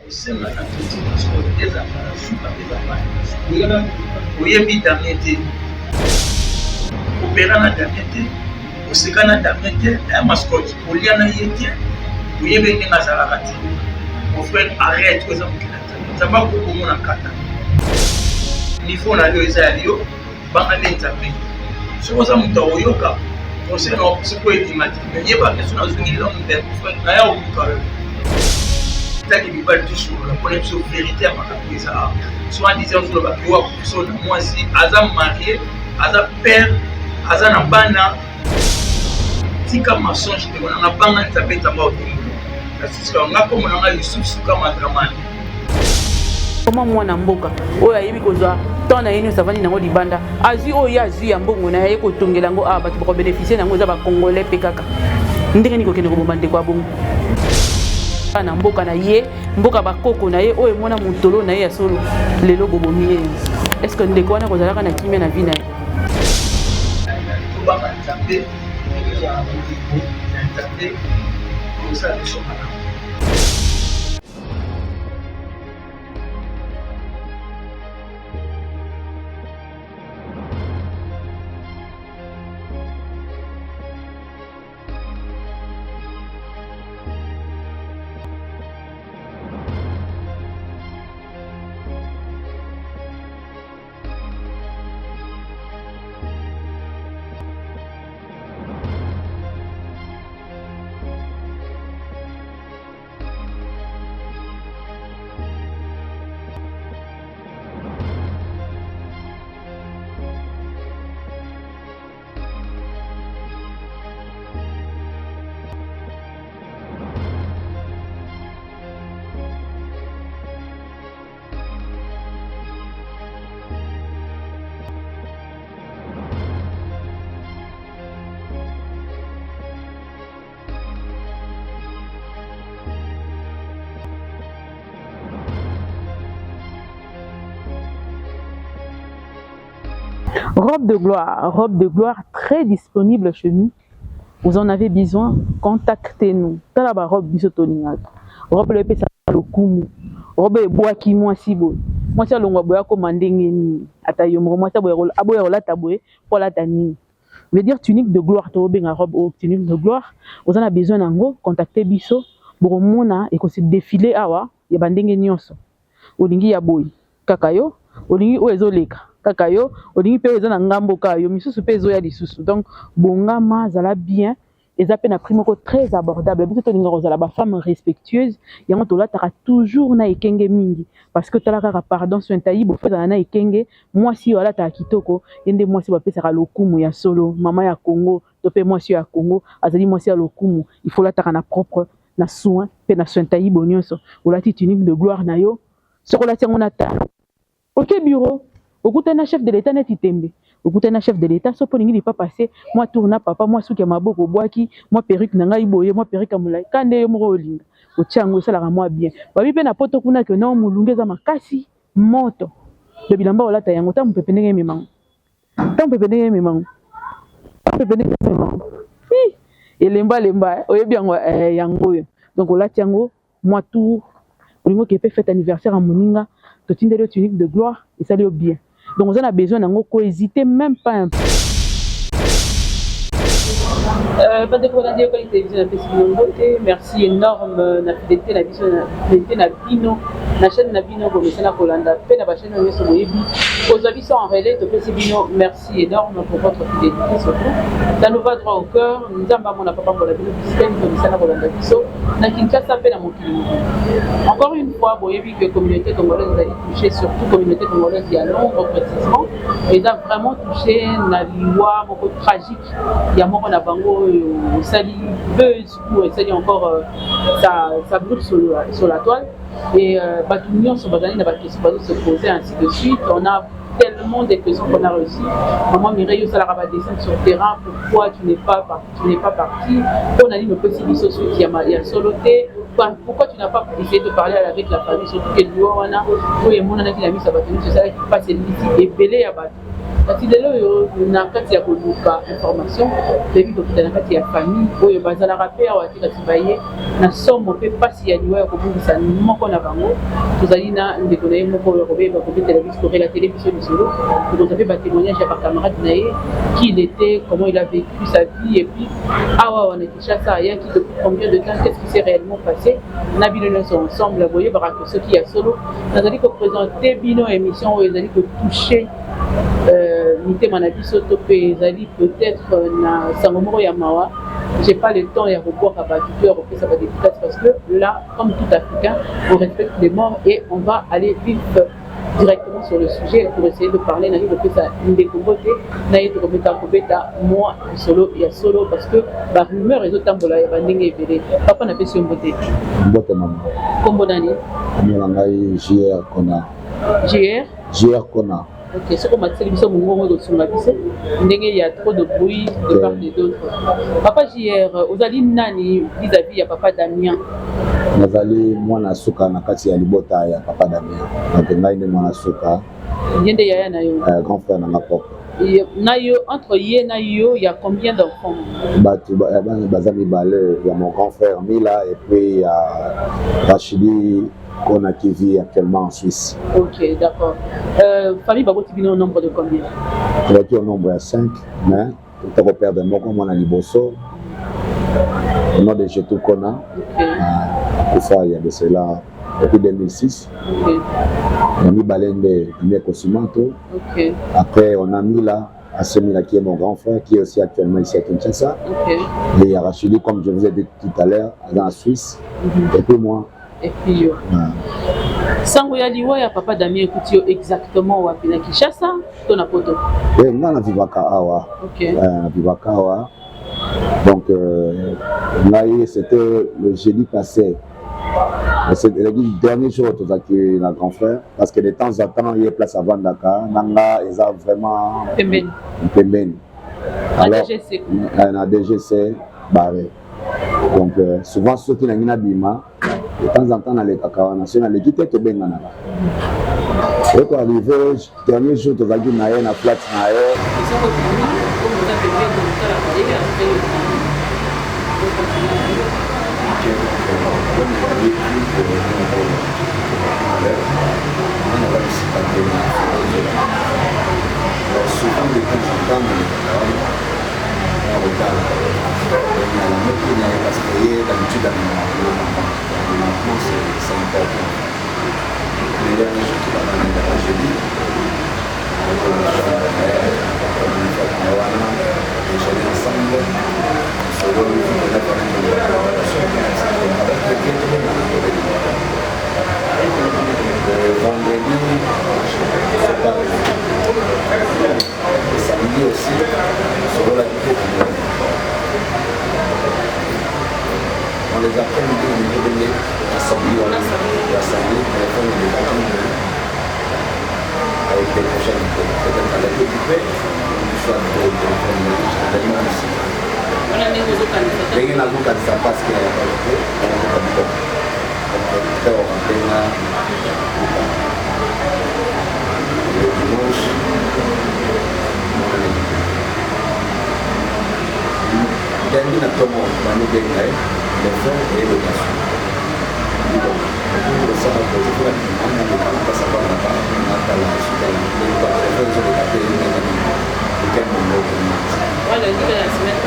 esenga na tuti transport ezanga na suka ezanga oyebi damien te opera na damien te oseka na damien te ya mascotte olia na ye te oyebi ndenge azalaka te mon frère arrête oyo eza mokili ya nzambe nzambe akokomona kata niveau na yo eza ya yo banga nde nzambe soki oza moto oyoka conseil na soko edima te me yebaka so nazongilila moto frère na ya oluka yo taki mibali tosolola mpona biso vérité ya makambo eza awa so andisi ozoloba kiwa biso na mwasi aza marie aza père aza na bana tika mensonge te bonanga banga nzambe nzambe otomolo nasisika nga komona nga lisusu kama dramane comment mwana mboka oyo ayebi kozwa temps na ye nyonso avandi nango libanda azwi oyo ye azwi ya mbongo na ye kotongela yango awa bato bakobénéficie nango eza bacongolais mpe kaka ndenge nini kokende koboma ndeko ya bongo na mboka na ye mboka bakoko na ye oyo mwana motolo na ye ya solo lelo bobomi ye est ce que ndeko wana kozalaka na kimia na vi na ye tobaka nzambe ezala bolingo ya nzambe kosala biso malamu. Robe de gloire très disponible chez nous. Vous en avez besoin, contactez-nous. Talaba robe bisotoniaka. Robe le pesa lokumu. Robe bois qui moi si beau. Moi ça longwa boya komandengeni. Atayomo moi ça boya aboya la taboué pour la tani. Veut dire tunique de gloire to benga robe ou tunique de gloire. Vous en avez besoin nango, contactez biso. Boromona et qu'on se défiler awa ya bandenge nyonso. Olingi ya boy. Kakayo, olingi oezoleka. Kakayo olingi pe eza na ngambo kayo misusu pe ezo ya lisusu donc bongama zala bien eza pe na prix moko très abordable biso to linga kozala ba femme respectueuse yango to lataka toujours na ekenge mingi parce que talaka pardon so ntayibo fozala na ekenge mwasi yo alata kitoko yende mwasi ba pesa lokumu ya solo mama ya Congo to pe mwasi ya Congo azali mwasi ya lokumu il faut lataka na propre na soin pe na soin ntayibo nyonso olati tunique de gloire na yo sokola tiango na ta OK bureau okutana chef de l'état neti tembe okutana chef de l'état so polingi li pas passer moi tourna papa moi suki maboko boaki moi perruque na ngai boye moi perruque amulai kande yo moko olinga ochango sala ka moi bien babi pe na poto kuna ke non mulungeza makasi moto de bilamba olata yango ta mpepe ndenge mimango ta mpepe ndenge mimango mpepe ndenge mimango elemba lemba oyebi yango yango donc olati yango moi tour olingo ke pe fête anniversaire à moninga to tindelo tunique de gloire et ça lui bien. Donc on a besoin d'en hésiter même pas un peu. Pas de quoi dire que télévision merci énorme na fidélité la vision fidélité na bino na chaîne na bino comme ça na Kolanda pe na chaîne na Yeso Moyebi aux avis sont en relais de PC bino merci énorme pour votre fidélité surtout ça nous va droit au cœur nous avons mon papa pour la bino système comme ça na Kolanda biso na Kinshasa pe na mokili encore une fois Boyebi que communauté congolaise a touché surtout communauté congolaise qui a Londres précisément et a vraiment touché na liwa beaucoup tragique il y a moko na bango sali buzz ou sali encore ça brûle sur la toile et Batunion sur Bazani n'a pas se poser ainsi de suite on a tellement de questions qu'on a reçues. Maman Mireille, ça la descendre sur le terrain. Pourquoi tu n'es pas parti? On a dit, mais possible, il y a soloté. Pourquoi tu n'as pas essayé de parler avec la famille, surtout que nous, on a, où il y a mon qui a mis sa bâtonne, c'est ça qui passe et belé à battre. kasi lelo na kati ya koluka information toyebi kokita na kati ya famille oyo bazalaka mpe awa te kasi baye na somo mpe mpasi ya liwa ya kobungisa moko na bango tozali na ndeko na ye moko oyo koyeba kobetela biso korelatere biso lisolo tokozwa mpe batémoignage ya bacamarade na ye qui il était, comment il a vécu sa vie et puis awa wana Kinshasa ayaki depuis combien de temps, qu'est-ce qui s'est réellement passé na bino nyonso ensemble boyebaka ke soki ya solo nazali koprésente bino émission oyo ezali kotouche mitema na biso to mpe ezali peut-être na sango moko ya mawa. J'ai pas le temps ya koboaka batuteur opesa badéputation parce que là comme tout Africain on respecte les morts et on va aller vite directement sur le sujet pour essayer de parler na kopesa ndeko mbote na yeto komeka kobeta moi solo ya solo parce que ba rumeur ezotambola ya bandenge ebele papa na pesi mbote mama kombo nani mwana ngai JR Kona JR Kona. Ok, ce qu'on m'a dit, c'est mon de sur ma vie. Il y a trop de bruit de part et d'autre. Papa JR, vous allez nani vis-à-vis à papa Damien. Nazali mwana suka na kati ya libota ya papa Damien. Donc ngai ni mwana suka. Yende yaya na yo. Grand frère na mapoko. Na yo entre ye na yo, il y a combien d'enfants? Batu bazali balé, il y a mon grand frère Mila et puis il y a Rachidi Kona qui vit actuellement en Suisse. Ok, d'accord. Famille Baboti vient au nombre de combien? Il au nombre de 5, mais tout est repère de Moko Mona Liboso, au nom de Jetou Kona. Tout ça, il y a de cela depuis 2006. Ok. On a mis Balende, Mieko Simanto. Ok. Après, on a mis là, Assemila qui est mon grand frère, qui est aussi actuellement ici à Kinshasa. Ok. Et il y a Rachidi, comme je vous ai dit tout à l'heure, dans la Suisse. Et puis moi. Et puis yo. Sango ya liwa ya papa Damien Koutio exactement wapi na Kinshasa to na poto? Oui, moi na vivaka awa. OK. Na vivaka awa. Donc c'était le jeudi passé. C'est le dernier jour tout ça qui est grand frère parce que de temps en temps il y a place à Vandaka, nanga ils ont vraiment pembeni. Alors na DGC barré. Donc souvent ceux qui n'ont pas bima de temps en temps dans les cacao national les quitter to bengana et pour arriver dernier jour de vague na na flat na parce que d'habitude c'est important. Les derniers jours qui va dans la jeudi, ensemble, vendredi, samedi aussi, sur la on les apprend au niveau de l'Assemblée, téléphone avec des prochaines peut-être à la découpée, soit de téléphone aussi. On a mis aux autres candidats. Il y a un candidat parce qu'il y a la qualité, on a un candidat. Donc, on a le dimanche, il y a une atome dans nos pays. Le fond et le garçon. Donc, ça va poser pour la vie. On a pas savoir la part, on a pas la suite, on va faire des capés, quel moment on a. Lundi, la semaine.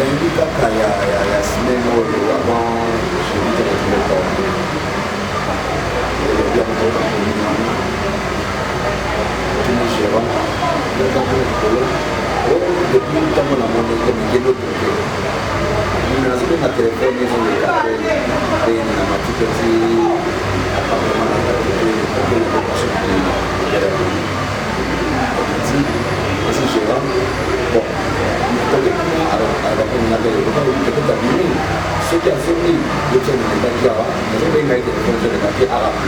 Lundi, il y a la semaine avant, je vais te retrouver le corps. Il y a bien longtemps que nous avons. Tous les gérants, le temps de le depuis le temps qu'on a monté, il y a d'autres côtés. Nous avons un téléphone, ils ont des appels, et nous avons tout petit appartement à la côté, pour que les personnes puissent aller à la côté. C'est gérant. Bon, alors, on a des abîmés. Ceux qui ont soumis, ils tiennent les papiers arabes, ils ont bien été les papiers arabes.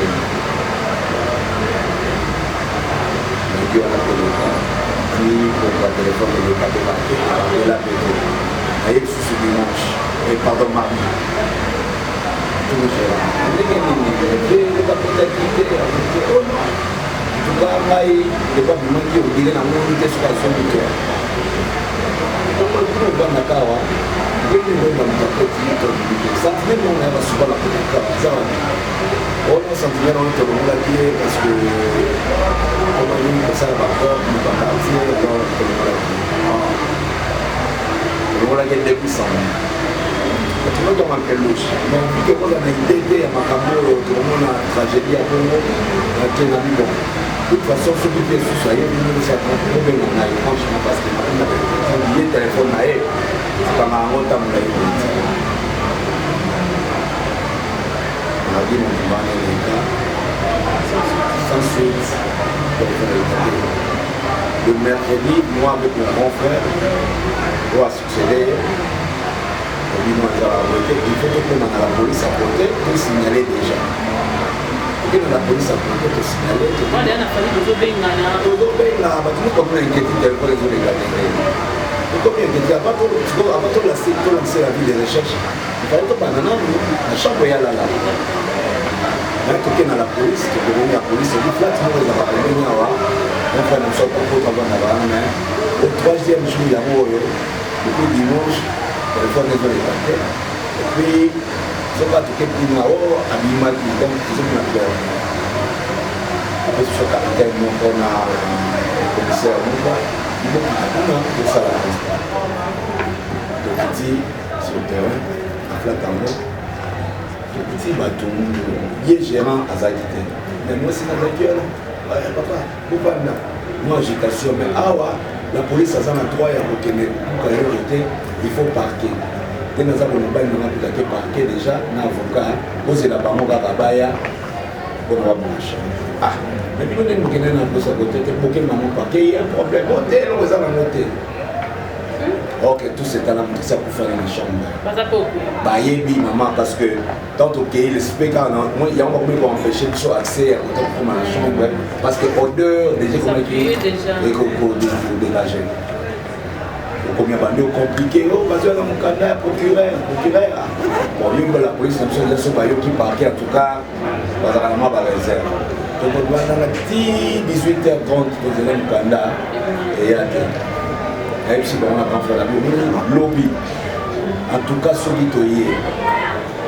Donc, on a fait le temps, puis pour le téléphone, les papiers arabes, et la paix. Et ce dimanche, et pardon mardi, tout le gérant. On est gagné, les papiers d'activité, tout le cas, il n'est pas vraiment qui est obligé dans mon unité sur la zone de toi. Donc, le plan de Kawa, il est dans le petit sentiment on a souvent la politique. On a sentiment on te le dit parce que on a eu ça par rapport au quartier dans le voilà qui est dépuissant. Tu vois dans quelle logique. Mais vu que on a une idée à Macabo, tout le monde a une tragédie à Congo, on a bien habité. De toute façon, ce qui est sous soyez, nous nous sommes trompés, on a eu franchement parce que on a oublié le téléphone à eux. C'est pas mal, on a eu politique. On a dit mon demande les cas, sans suite, le mercredi, moi avec mon grand frère, on a succédé. Il faut que la police à côté pour signaler déjà. Il faut que la police à côté pour signaler. Il faut que la vie de recherche. Il faut que la chambre est là. La police, la police, au troisième jour, il y a depuis dimanche. Le téléphone est dans les paquets. Et puis, ils ont pas tout qui n'a pas habillement qui donc ils ont mis peur. Après, je suis capitaine, donc on a le commissaire, il faut que ça la reste. Donc, il dit, sur le terrain, à Flatambo, le petit bateau, il est gérant à Zagité. Mais moi, c'est dans la gueule. Ouais, papa, pourquoi là? Moi, agitation, mais ah ouais. La police a 3 à il faut parquer. Dès que nous avons parqué déjà, un avocat, posé la parole à Rabaya pour la bouche. Ah, mais nous avons dit que nous avons parqué, il y a un problème. Montez, nous allons monter. Ok, tout c'est à la montée, ça pour faire une chambre. Bah, il maman, parce que tant que le spectacle, il y a encore mieux pour empêcher de faire accès à la chambre. Parce que l'odeur, déjà, comme il est dégagé. Combien de compliqué, parce que mon candidat procureur. Bon, la police, qui parquait en tout cas, dans la réserve. Donc, on va dans la 18h30, vous avez mon candidat, et il y a des. Et puis, on a fait la lobby. En tout cas, ce qui est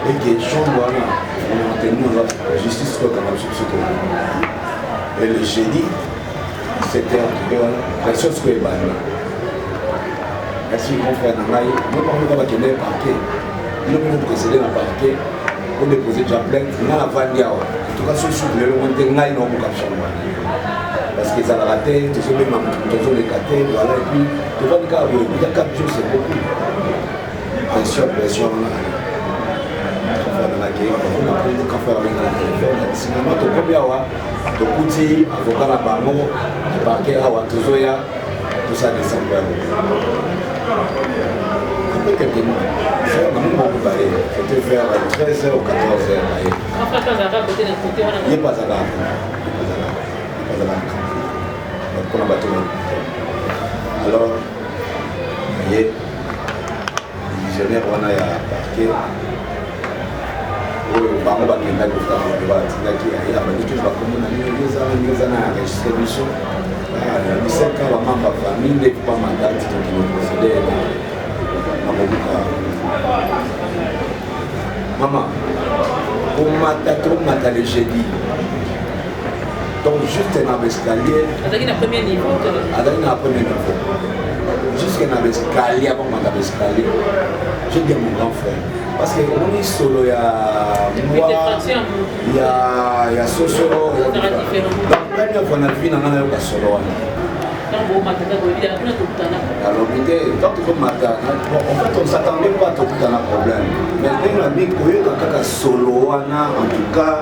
et que chambre, on a tenu la justice comme ce et le jeudi, c'était la chose que est bannie. Merci mon frère Nangaï, nous parlons de la parquet. Nous avons procédé dans le parquet pour déposer déjà plainte. Nous avons vendu. En tout cas, ceux qui ont monté Nangaï n'ont pas de chambre. Parce qu'ils ont raté, tous les catés, voilà, et puis, tu vois, il y a 4 jours, c'est beaucoup. Pression, pression, on a finalement, tu peux bien avoir, tu peux dire, avocat la barreau, tu parquet, tout ça descend. Après quelques mois, c'était vers 13h ou 14h. Il n'est pas à l'âme. Pour la bateau. Alors, vous voyez, le visionnaire, on a parqué. Bango bakenda kufika batindaki abadiki bakomona nizana distribution biseka bamamba famille kwa mandati procéder na mobuka maman on m'a le jeudi donc juste dans l'escalier avec la première niveau jusqu'à l'escalier avant de l'escalier j'ai dit à mon grand frère parce que on est solo, il y a moi, il y a Sosoro, il y a la première fois qu'on a vu, il y a solo. Alors, tant que matin, en fait, on ne s'attendait pas à tout un problème. Mais dès qu'on a dit qu'il y a solo, en tout cas,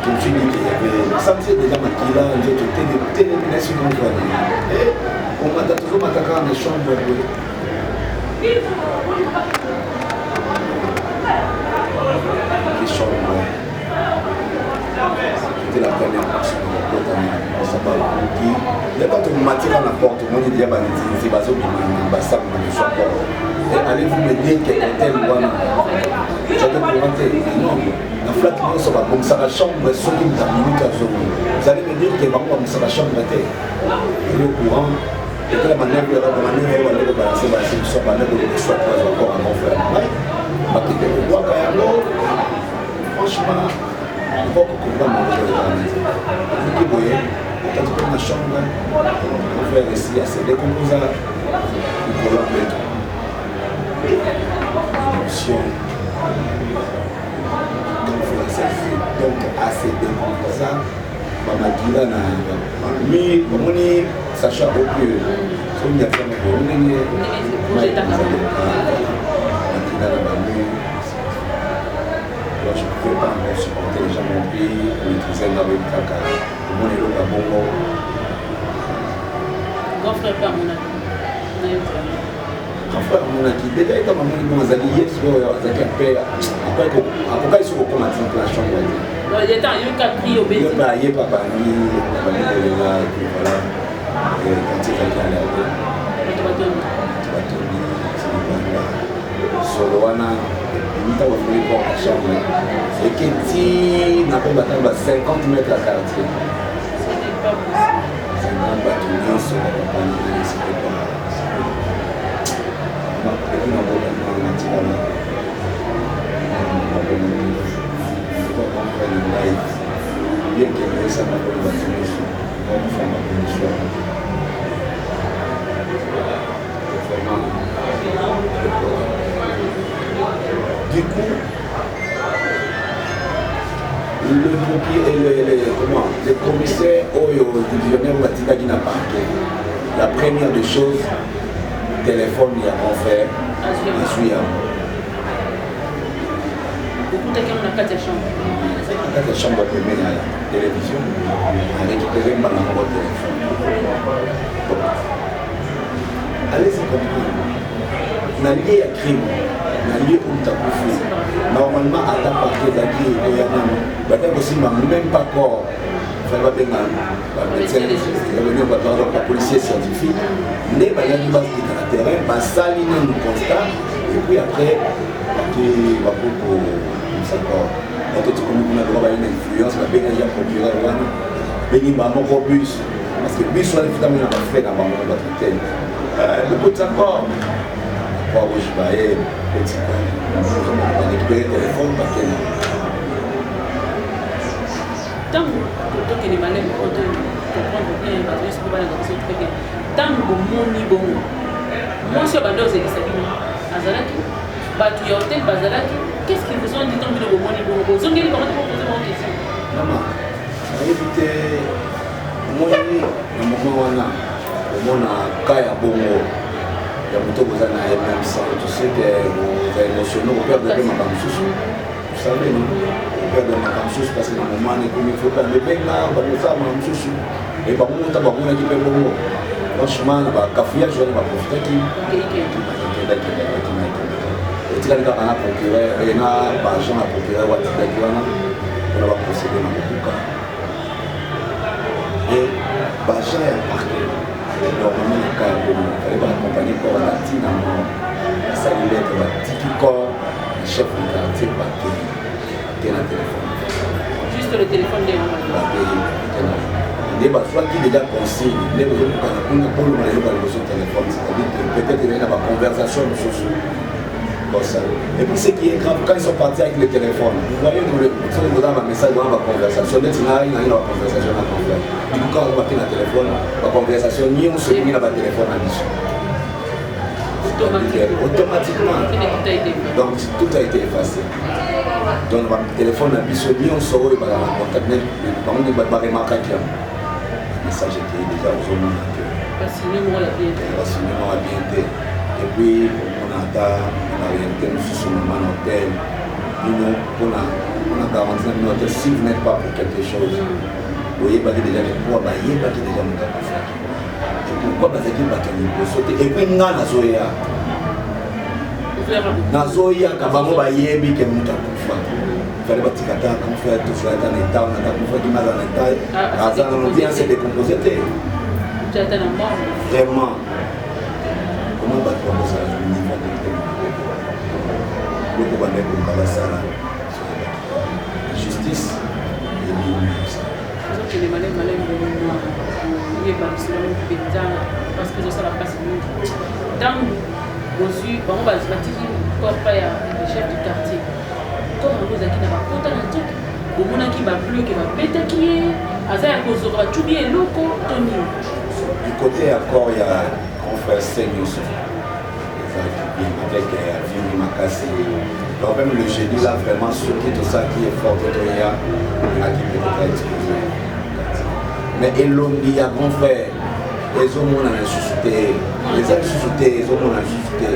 je me suis dit qu'il y avait senti déjà Makila, j'ai tout été et on m'a toujours attaqué dans les chambres. C'était la première personne il n'y a pas de matière à la porte, on dit qu'il y a des bateaux qui sont allez-vous me dire que tel wana j'étais présenté non la flaque nous ça va comme ça la chambre ce qui nous a minute à zone vous allez me dire que va comme ça la chambre était le courant et que la manœuvre va balancer va se soit manœuvre de soit pas encore à mon frère ma qui te doit quand franchement on va comprendre mon frère qui voyait quand tu prends la chambre mon frère ici à se décomposer le courant émotion donc assez décomposant bamakila na mi bomoni sacha beaucoup so nya kama bomoni makila na bamu je ne peux pas encore supporter les gens de mon pays maîtriser la même caca mon élo la bongo grand frère pas mon ami enfin mon aki déjà étant maman bon azali yes azali père après sur comment dire la chambre non il était un cas pris au bébé il y a papa ni là voilà et quand il est allé solo wana nita wa fuli pour la chambre et que ti n'a pas battre 50 mètres à quartier c'est pas possible 50 bâtiments sur la compagnie c'était pas et non on a tiré là bien que ça m'a pas battu on fait ma condition du coup le pompier le commissaire au divisionnaire Matinda qui n'a pas la première des choses téléphone il y a mon frère je suis à beaucoup de gens dans la chambre la chambre première à la télévision à récupérer ma numéro de téléphone allez-y comprendre na lié à crime na lié où tu as bouffé normalement à ta partie d'agir et il y a aussi même pas corps il va bien la policier scientifique les bagages dans le terrain basali nous constat et puis après qui va pour savoir quand tu connais une influence va bien y a procureur wana beni ba moko bus parce que bus wala fitami na fait na bango ba traiter le coup de savoir kwa ujibaye petit on récupérer téléphone parce que tant que les malins pour comprendre bien parce que c'est pas la question très bien tant que moni bon moi sur bando c'est ça azalaki batu ya hotel bazalaki qu'est-ce qu'ils vous ont dit tant que le moni bon vous ont dit comment vous poser une question maman éviter moni na moment wana omona kaya bongo ya moto boza na même ça tu sais que vous êtes émotionnel au père de maman susu vous savez non au père de maman susu parce que na moment ne comme il faut pas le benga ba ça maman susu et ba mon ta ba mon qui peut bongo franchement ba kafia je vais pas profiter qui et tu as un procureur et na ba agent à procureur wa tiki wana on va procéder dans le cas et ba agent ya parquet normalement le cas il fallait accompagner pour la tine à sa lettre la tiki corps chef de quartier parquet qui est le téléphone juste le téléphone de les bateaux qui déjà consigne les besoins qu'on a pour le téléphone c'est-à-dire que peut-être il y a une conversation comme ça et puis ce qui est grave quand ils sont partis avec le téléphone vous voyez vous avez un message dans la conversation mais il y a une conversation à faire du coup quand on va le téléphone la conversation ni on se met dans le téléphone à l'issue automatiquement donc tout a été effacé donc le téléphone à l'issue ni on se met dans le contact mais on ne va pas remarquer qu'il y a message était déjà aux hommes parce que nous on l'a bien été et puis on a réalité nous sommes dans un hôtel on a garanti dans l'hôtel si vous n'êtes pas pour quelque chose vous voyez pas déjà les poids bah y est pas déjà mon gars et pourquoi parce que pas qu'il peut sauter et puis nga nazoya kabango ba yebi que muta kufa fallait pas tikata comme faire tout ça dans l'état on a pour faire du mal dans l'état azan on vient se décomposer vraiment comment battre ça niveau justice parce que ça la passe dans aussi bon va se battre corps pas le chef du quartier comme vous qui n'a pas content en tout au monde qui va plus qui va péter qui est asa ya kozora tout bien loko toni du côté encore il y a confrère Seigneur avec Vini Makassi. Donc même le génie là vraiment surtout tout ça qui est fort de Toya à qui peut être exposé. Mais Elombi a grand frère, les hommes ont la suscité, les hommes suscité, les hommes ont la suscité.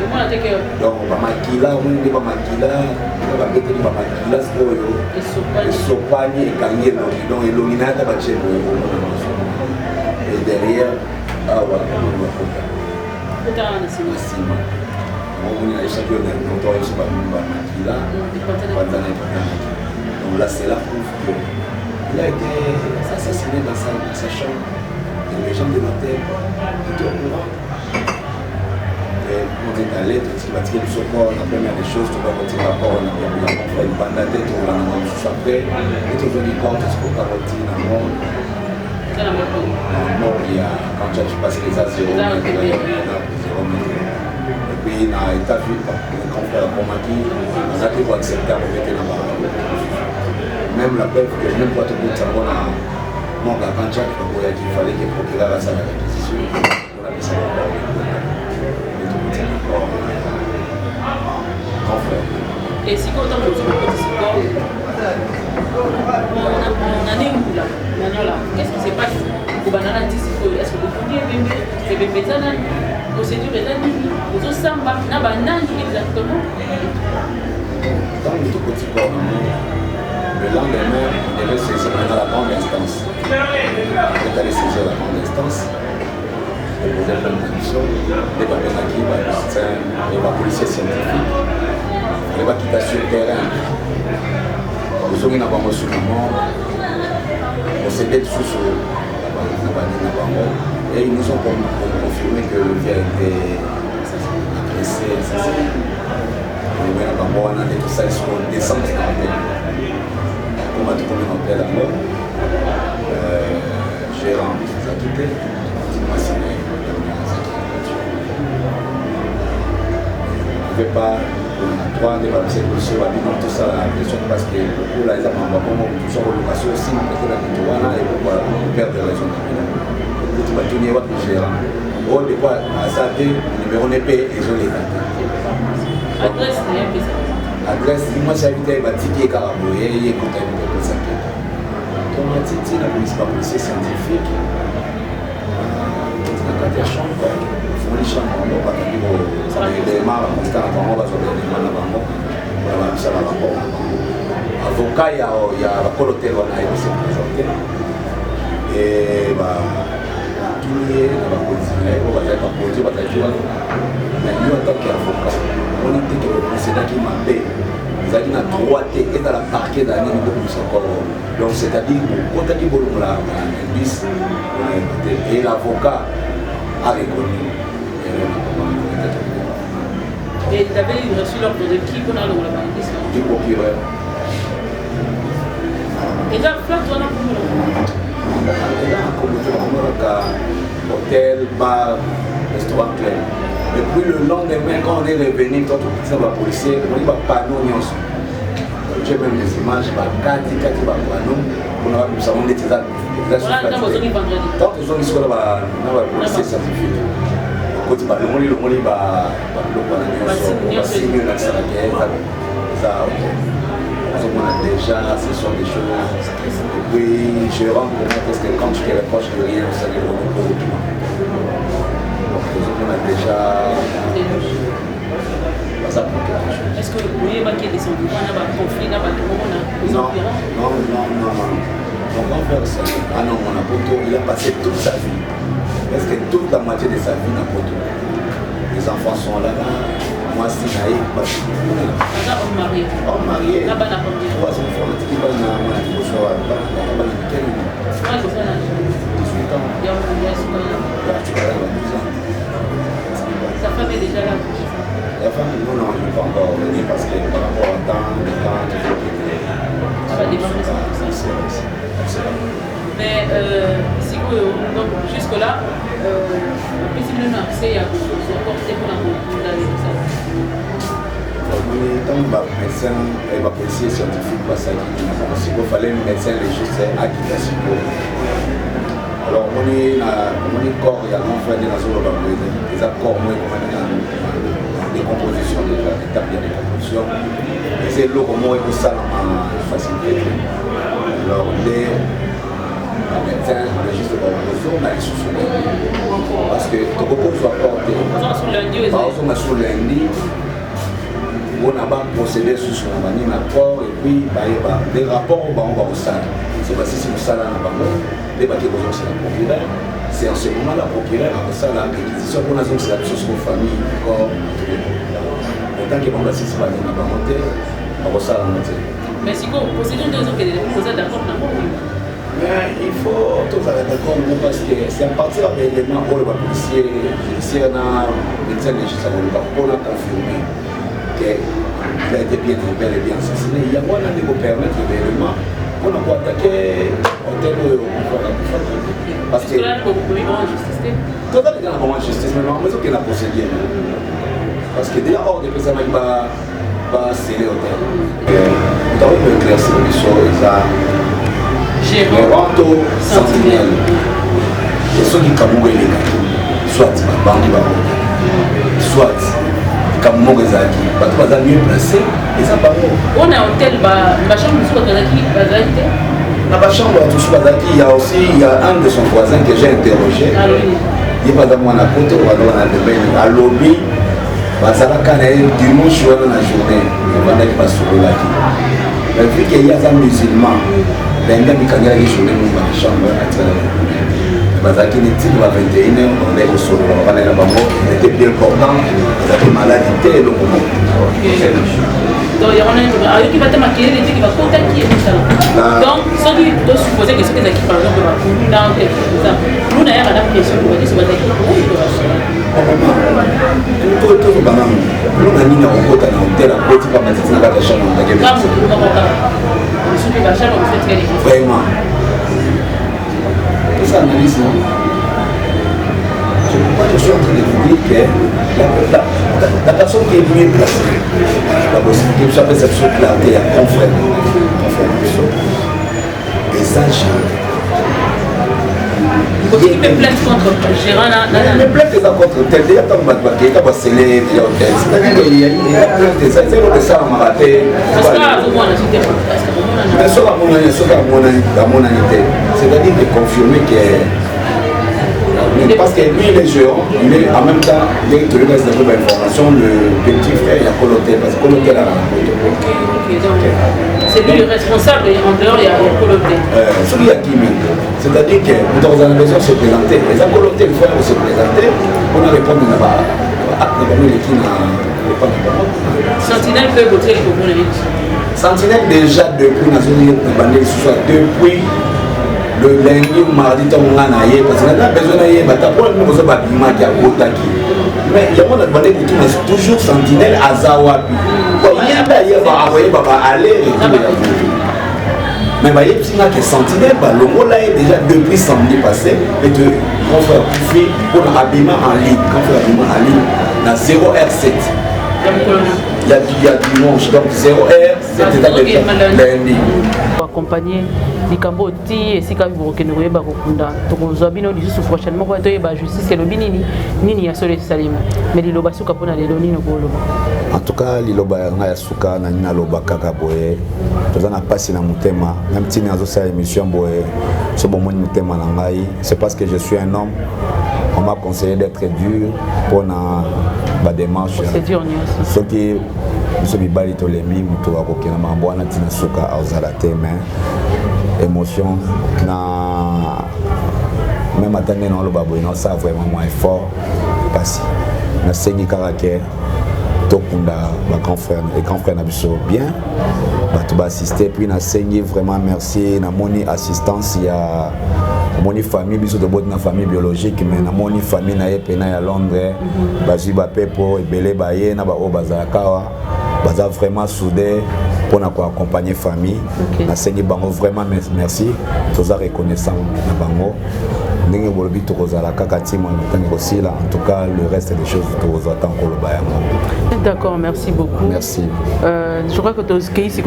Donc Bamakila, on dit Bamakila, on va mettre Bamakila, c'est Sopani et Kanye, donc Elombi n'a pas de et derrière, ah ouais, on va faire. On a échappé au temps et pas là. Donc là, c'est la preuve qu'il a été assassiné dans sa chambre. Et les gens de l'hôtel étaient au courant. Et on est allé, tu vas tirer le secours, la première des choses, tu vas retirer la porte, on a fait une bande à tête, on a mis sous sa paix, et tu vas dire quand tu vas retirer la mort. Non, il y a, quand tu passes les A0, et puis, dans l'état vu, le confrère Komaki, on a pu accepter à remettre dans la même la preuve que même quand on dit que on a la cancha qu'il fallait que le procureur fasse la réquisition, on a mis ça dans confrère. Et si quand on a le petit corps, on a des moules là. Qu'est-ce qui se passe? Est-ce que vous pouvez c'est bébé procédure est aux samba n'a pas exactement. Dans le tout petit corps, le lendemain, il devait saisir dans la grande instance. Il est allé saisir la grande instance. Il posait plein de conditions. Il va bien acquis, il va policier scientifique. Il va quitter sur le terrain. Nous sommes dans un reçu la mort. On s'est mis sous et ils nous ont confirmé que le vieux a été agressé, assassiné. On a dit tout ça, ils sont descendus dans la on m'a tout comme on appelle la mort. Gérant nous a quittés. On ne pouvait pas, toi, on va essayer de se faire tout ça, la pression parce que beaucoup là, ils ont tout ça en location aussi, peut-être la Nitoana et voilà, on perd des raisons. Tu vas tenir votre gérant. Au départ, à ça, le numéro n'est pas isolé. Adresse, moi j'ai habité à Tiki et Carabo, et il est content de ça. Comme on dit, la police pas policier scientifique. On a des chambres, on les chambres, on va dire, des marques, on va dire, avocat, il y a la coloteur, on a été présenté. Et tout le monde va continuer, on va être applaudi, on va être joué. Mais nous, en tant qu'avocat, on dit que le précédent qui m'a payé, vous avez une droite et dans la parquet d'année, nous encore. Donc, c'est-à-dire, quand on dit que nous avons un bis, et l'avocat a reconnu. Et tu avais reçu l'ordre de qui qu'on a le du procureur. Et là, toi, tu as hôtel, bar, restaurant clair. Et puis le lendemain, quand on est revenu, quand on dit à policier, on dit pas nous, j'ai même des images, Kati, panneau, on a vu ça, on était là. Tant que nous sommes là, on a policier scientifique. Quand tu vas le monde, va signer la ça, on a déjà, ce sont des choses. Et puis, je rends compte parce que quand tu te rapproches de rien, ça ne va pas autour. Donc, on a déjà. Est-ce que vous voyez qu'il y a des sentiments, il y a un conflit, il y a un non. Donc, on fait ça. Ah non, mon apoto, il a passé toute sa vie. Parce que toute la moitié de sa vie n'a pas tout. Les enfants sont là. Moi, c'est naïf, parce que homme marié. Homme marié. Là-bas, la première. Trois enfants, qui vont à 18 ans. Sa femme est déjà là. La femme, non, je ne vais pas encore venir parce que par rapport à Mais donc jusque-là, puis si nous avons accès à encore c'est pour la tant que médecin et policier scientifique, il fallait un médecin légiste acquittation. Alors, on est corps, il y a un frère de la zone de les accords, des compositions, l'étape de décomposition. Et c'est là comment il faut ça faciliter. Alors, les médecins légiste de on a les sous-souvenirs. Parce que tout le monde soit porté. Par exemple, sur lundi, on a procédé sur son accord et puis des rapports on va au salle. C'est parce que si le salle n'a pas les bâtiments c'est la procureur. C'est en ce moment la procureur a ça la réquisition pour la zone c'est la chose pour famille, corps, autant que bon la c'est pas monté, on va ça la monter. Mais si vous possédez deux ans que les possédez d'accord mais il faut tout ça d'accord parce que c'est à partir de l'élément où le policier judiciaire n'a médecin législatif pour la confirmer qu'il a été bien assassiné. Il y a moyen de vous permettre l'élément on a attaquer au tel parce que tout ça est en justice mais en mesure qu'il a procédé parce que déjà hors de ça il va sceller au tel nous avons éclairci les choses Gérant sentinelle et ceux qui ont les soit soit comme Mogazaki, pas mieux placé, et ça pas bon. On a un tel ma chambre sur Bazaki. Dans ma chambre à Bazaki, il y a aussi un de son voisin que j'ai interrogé. Il n'est pas dans mon apôtre, on va dans la lobby. Bazalaka dimanche dans la journée, on va aller pas sur le lac. Mais vu qu'il y a un musulman, il y a des journées dans ma chambre à Bazaki n'est-il pas 21h, on est au sol, on va aller là-bas, c'était bien important, ça fait maladie, le moment. Donc, il y a un qui va te maquiller, qui va contacter ça. Donc, ça qui doit supposer que ce que qui par exemple, dans quelque chose, nous n'avons pas la pression pour dire ce que c'est pour nous. Tout le monde, nous n'avons pas de côté dans tel côté, pas mettre ça dans la chambre. Vraiment. Ça analyse, je suis en train de vous dire que la personne qui est mieux placée, la possibilité de faire cette clarté à confrère, et ça, il y a une plainte contre Gérard. Une plainte contre tel, il y a tant de battements, il y a pas scellé, c'est-à-dire qu'il y a une plainte de ça, c'est le ça m'a raté. Mais ce à mon anité, c'est-à-dire de confirmer que parce que lui il est géant, il est en même temps, il est tenu reste de l'information, le petit frère il a Coloté, parce que Coloté a la c'est lui le responsable, en dehors il y a Coloté. Celui à qui c'est-à-dire que dans la maison se présenter, les Coloté une fois on se présenter, on a répondu là-bas, qui n'a pas Sentinelle peut voter les communes. Sentinelle déjà depuis la zone de soit depuis le lundi ou mardi, parce qu'on a besoin d'aller, mais il y a mon demandé pour tout, toujours Sentinelle à Zawapi. Il y a d'ailleurs envoyé aller mais il y a que Sentinelle, le mot là est déjà depuis samedi passé, et de confrère Poufi pour l'habillement en ligne, dans 0R7. Il y a dimanche, donc 0R, c'était lundi. Accompagner les Cambodgi et si vous avez des prochainement justice et le binini nini ya sole salim mais les loba suka pona les doni no boloba en tout cas les loba ya suka na nina loba kaka boye tozana passer na mutema même si nazo sa émission boye so bon mon mutema na ngai c'est parce que je suis un homme on m'a conseillé d'être dur pour na démarche c'est dur ce qui biso bibali tolemi mutu akokena mambo wana tina suka azala te mais émotion na même attendre dans le baboy non ça vraiment moins fort parce na sengi karaké tokunda ba confrère et confrère na biso bien ba to ba assister puis na sengi vraiment merci na moni assistance ya moni famille biso de bot na famille biologique mais na moni famille na yepena ya Londres bazui ba pepo ebele ba ye na ba o bazakawa baza vraiment soudé pour accompagner famille. Nasengi bango vraiment merci. Tous reconnaissants na bango. Ndenge bolobi tokozala kaka timo aussi là. En tout cas, le reste des choses tozata encore le bayango. D'accord, merci beaucoup. Merci. Je crois que toski ici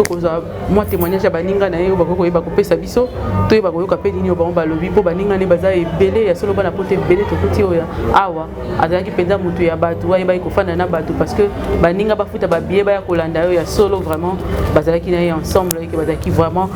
moi témoignage baninga na yo bakoko yeba kopesa biso to yeba koyoka pe nini ba balobi po baninga ne baza ebele ya solo bana pote ebele to kuti oya awa azaki penza mutu ya batu wa yeba ikofana na batu parce que baninga bafuta ba biye ba ya kolanda yo ya solo vraiment bazalaki na ensemble et que bazalaki vraiment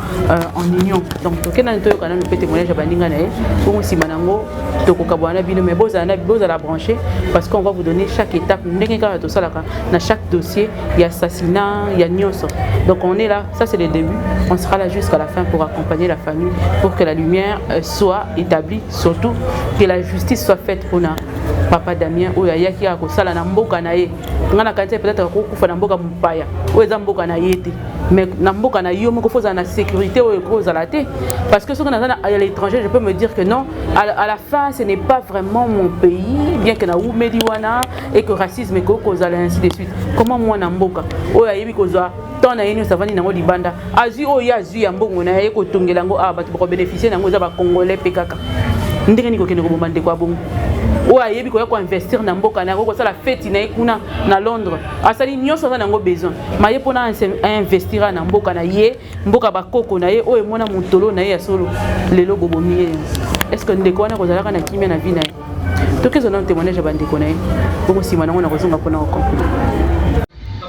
en union. Donc to kena to yoka na pe témoignage baninga na ye pour sima nango to kokabwana bino mais boza la brancher parce qu'on va vous donner chaque étape ndenge ka to salaka na chaque dossier il y a assassinat, il y a nyonso. Donc on est là, ça c'est le début, on sera là jusqu'à la fin pour accompagner la famille, pour que la lumière soit établie, surtout que la justice soit faite pour papa Damien ou yaki a kosala na mboka na ye. Ngana kanté peut-être ko kufa na mboka mpaya. O eza mboka na yete. Mais na mboka na yo moko foza na sécurité o ko zalate parce que ce qu'on a à l'étranger, je peux me dire que non, à la fin ce n'est pas vraiment mon pays, bien que na ou mediwana et que racisme ko kozala ainsi de suite. Comment moi na mboka o yebi kozwa tant na yini savani nango libanda azu o ya azu ya mbongo na ye ko tongela ngo a batu ko bénéficier nango za ba congolais pekaka. Ndenge ni ko kene ko bomande kwa bongo. Ou ayebi ko investir na mboka na ko sala fête na kuna na Londres asali nyonso za nango besoin maye pona investir na mboka na ye mboka bakoko na ye o emona mutolo na ye ya solo lelo bobomi. Est-ce que ndeko wana ko zalaka na kimia na vie na ye to kezo na témoignage bandeko na ye bongo sima nango na kozonga pona ko comprendre papa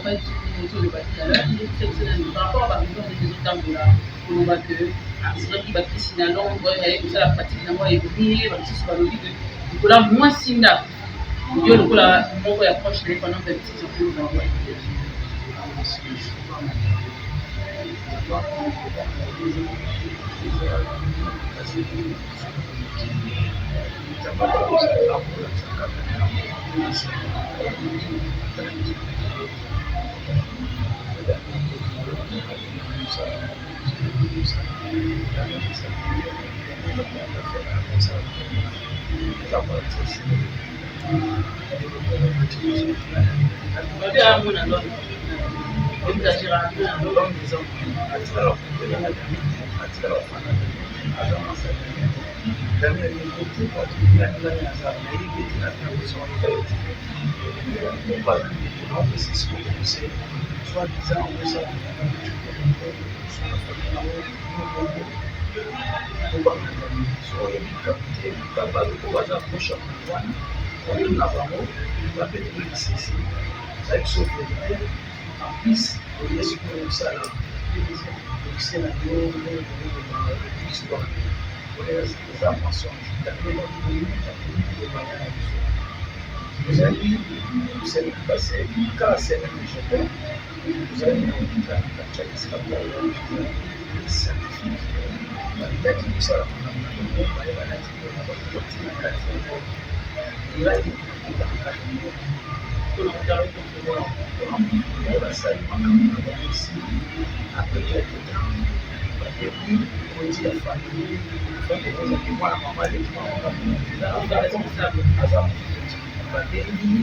le bâtiment il est très par rapport à la maison de temps c'est vrai qu'il va piscine à Londres il y a la pratique na moi et puis sur le lit de là moins sinda yo le la moko ya proche les pendant que petits enfants dans la Vous avez vu, vous avez passé, quand c'est le Japon, vous avez vu les scientifiques, la tête de ça, après quelques temps, et puis on dit à la famille, moi, la maman, les gens, Batendi,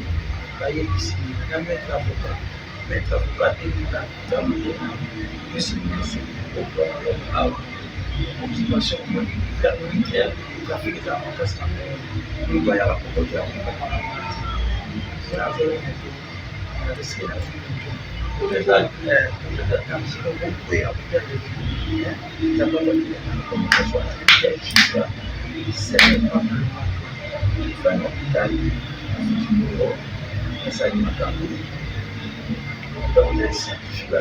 Bayekisi, mettre avocat, terminé, je suis au occupation militaire, trafic d'armes, il doit y avoir beaucoup de c'est la zone pour les alpes, si on peut appeler les communications, c'est pas un hôpital. Ça y est, donc les scientifiques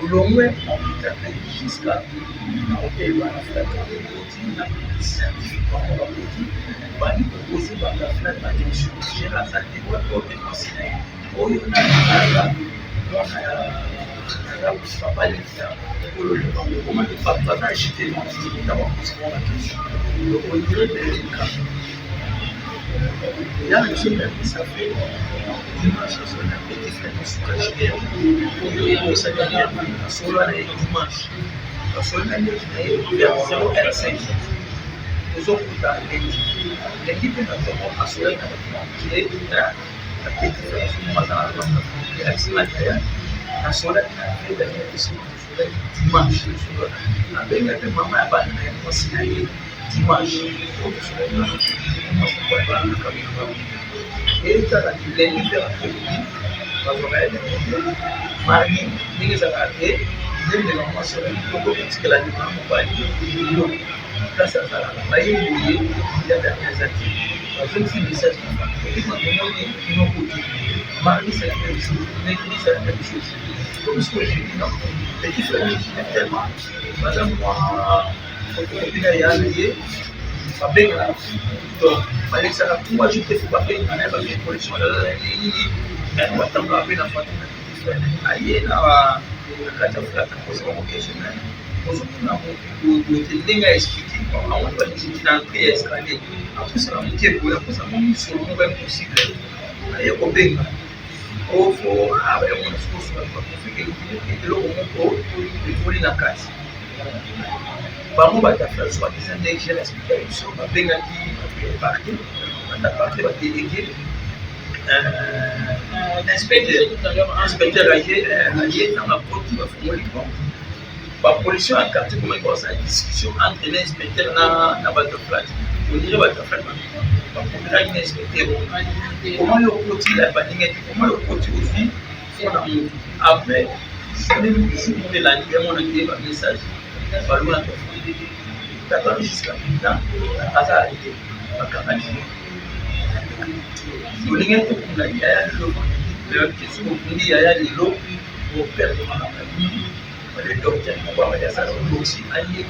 l'homme jusqu'à Là, je suis là, ça fait dimanche, sur la petite fête de Soukachir. Et ça vient de sur la dimanche. Sur la vers 0,5. Nous avons l'équipe de la soirée qui est la petite fête de Soukachir. Dimanche, avec la maman à Bana, aussi dimanche, et ça va être lundi vers mardi, les arrêtés, les mamans sur le parce que la maman là, ça va la il y a des actifs. Je me suis dit ça, mardi, c'est la même chose, mercredi, c'est la même chose. Comme ce que j'ai dit, non, les différents tellement. Par exemple, moi, il y a allié, ça fait donc, moi, je ne fais pas bien, on a une collection de la on va t'en rappeler dans la allié, la carte de la position occasionnelle. On a expliqué, on va discuter dans le pays escalier. Après, ça va me dire que ça va me sur le moment possible. Il y a un problème. Il faut avoir un discours sur la configuration de l'eau pour les nakas. Par contre, il faut soit des indexes, l'explication, on va bien partir, on va partir, on va déléguer. L'inspecteur allié dans la porte qui va former les comptes. La pollution en quartier, comment il y a une discussion entre l'inspecteur et la Butterfly. On dirait Butterfly, on a une inspecteur. Comment le côté la bannière, comment le côté aussi, après, c'est même si on est là, on a dit un message, on a fait jusqu'à maintenant, on a arrêté, on a arrêté. On a dit qu'il y a il y a des lots pour perdre le docteur pour voir ça aussi allié on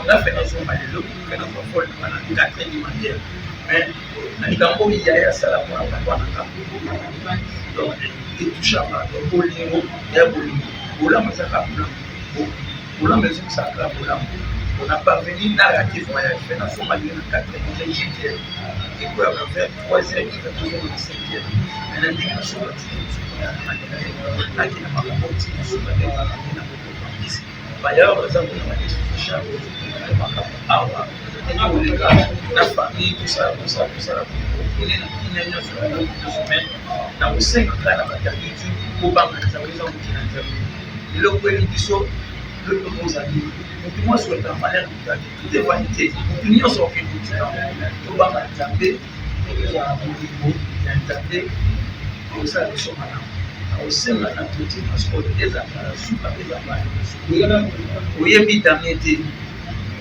a fait nos hommes de l'eau que nous avons fait pendant 4 ans alimentaires mais il y a ça là pour avoir donc il touche à pas pour les mots il y a pour la maison pour la maison ça on n'a pas venu narratif voyage fait dans son mali dans 4 ans et pour avoir fait 3 ans qui fait toujours le 5e mais l'indignation aqui na Macapote, na Sul da Terra, aqui na Macapote, maior razão que não é isso, fechado, na Macapote, aula, tem que ligar na família, na você que está na maternité, o banco da saúde, e logo ele disse, le propose à lui, donc moi sur la manière de tout est vanité, l'union sur qui nous disons, le banque a tapé, il y a un niveau, il y a un tapé, et ça, nous sommes là. Osenga na tuti maskolo eza suka eza bana oyebi damete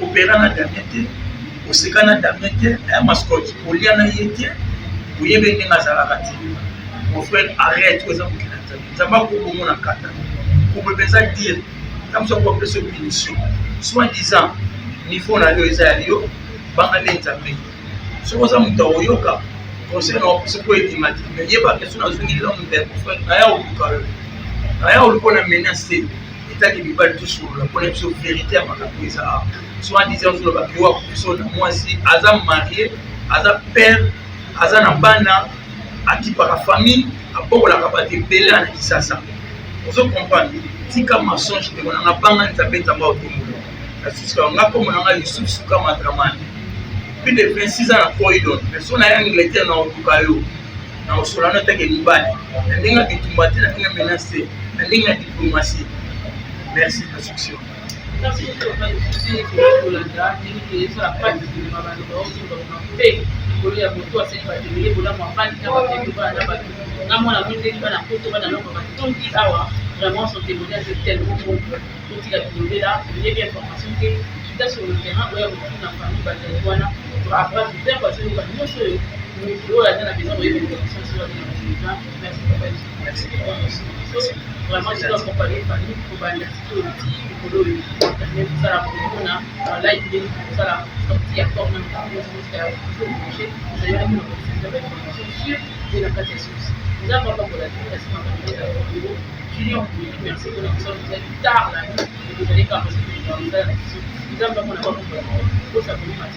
opera na damete oseka na damete ya maskolo olia na yete oyebi ndenga zalaka te mon frère arrête oza mokila nzamba kokomo na kata kobebeza dire comme ça on peut se punition soit disant niveau na yo eza ya yo banga le nzambe so oza muta oyoka conseil non c'est quoi climatique mais il y a pas question dans une langue de aya on a menacé état qui va tout sur la connexion vérité à ma ça soit disant sur le bateau personne moi si azam marié azam père azam bana aki par famille a beaucoup la capacité belé en ça on se comprend si comme mensonge que on a banga nzabeta ma otomolo parce que on a comme on a Yusuf suka matramani plus de 26 ans à Corridon. Personne n'a Angleterre dans le Caillou. Dans le Solano, tu as une balle. Tu as une menacé. Tu as une diplomatie. Merci de la succès. Merci vraiment son témoignage est tellement bon. Tout ce qu'il a trouvé là, il y a des informations que tu as sur le terrain, où il y a beaucoup d'informations. Après, tu sais, parce que nous avons la maison, vous avez des informations sur la maison. Merci papa. Merci. Vraiment, je dois accompagner les familles pour aller à ce pour l'eau. Même pour ça, on a là, il y a ça, sorti à corps même temps, jusqu'à ce que vous mangez. Vous avez une information sur la catastrophe. Nous avons pas pour la vie, merci pour la personne, vous êtes tard la nuit et vous allez quand même vous avez la question. Nous avons pas pour la vie, pour ça, vous avez